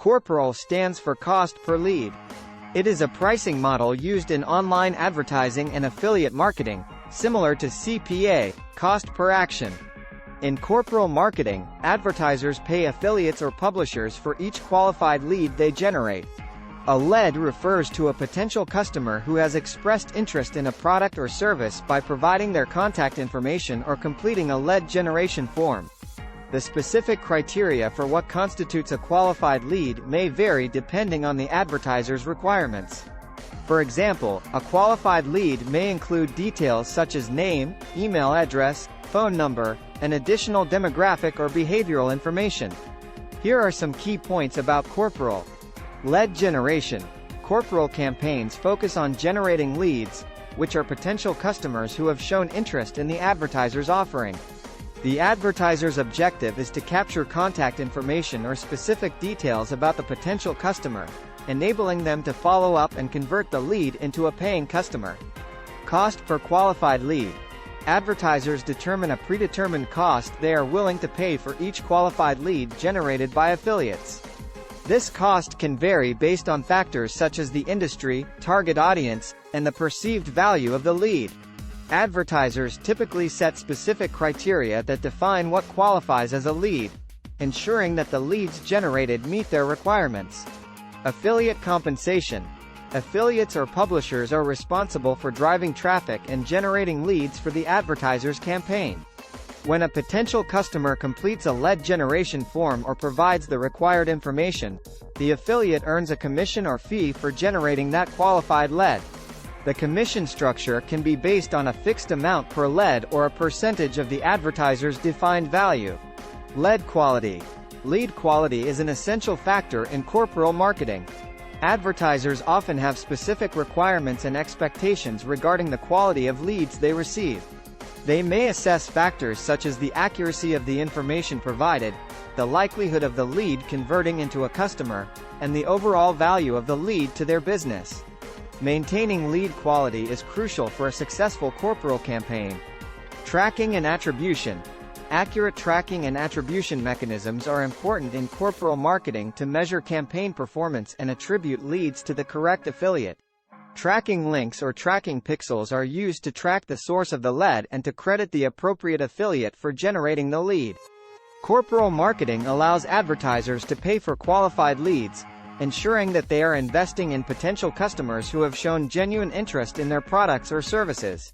CPL stands for cost per lead. It is a pricing model used in online advertising and affiliate marketing, similar to CPA, cost per action. In CPL marketing, advertisers pay affiliates or publishers for each qualified lead they generate. A lead refers to a potential customer who has expressed interest in a product or service by providing their contact information or completing a lead generation form. The specific criteria for what constitutes a qualified lead may vary depending on the advertiser's requirements. For example, a qualified lead may include details such as name, email address, phone number, and additional demographic or behavioral information. Here are some key points about CPL. Lead generation. CPL campaigns focus on generating leads, which are potential customers who have shown interest in the advertiser's offering. The advertiser's objective is to capture contact information or specific details about the potential customer, enabling them to follow up and convert the lead into a paying customer. Cost per qualified lead. Advertisers determine a predetermined cost they are willing to pay for each qualified lead generated by affiliates. This cost can vary based on factors such as the industry, target audience, and the perceived value of the lead. Advertisers typically set specific criteria that define what qualifies as a lead, ensuring that the leads generated meet their requirements. Affiliate compensation. Affiliates or publishers are responsible for driving traffic and generating leads for the advertiser's campaign. When a potential customer completes a lead generation form or provides the required information, the affiliate earns a commission or fee for generating that qualified lead. The commission structure can be based on a fixed amount per lead or a percentage of the advertiser's defined value. Lead quality. Lead quality is an essential factor in CPL marketing. Advertisers often have specific requirements and expectations regarding the quality of leads they receive. They may assess factors such as the accuracy of the information provided, the likelihood of the lead converting into a customer, and the overall value of the lead to their business. Maintaining lead quality is crucial for a successful CPL campaign. Tracking and attribution. Accurate tracking and attribution mechanisms are important in CPL marketing to measure campaign performance and attribute leads to the correct affiliate. Tracking links or tracking pixels are used to track the source of the lead and to credit the appropriate affiliate for generating the lead. CPL marketing allows advertisers to pay for qualified leads, ensuring that they are investing in potential customers who have shown genuine interest in their products or services.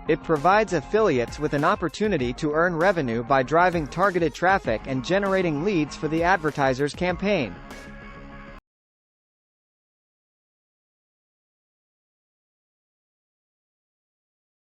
It provides affiliates with an opportunity to earn revenue by driving targeted traffic and generating leads for the advertiser's campaign.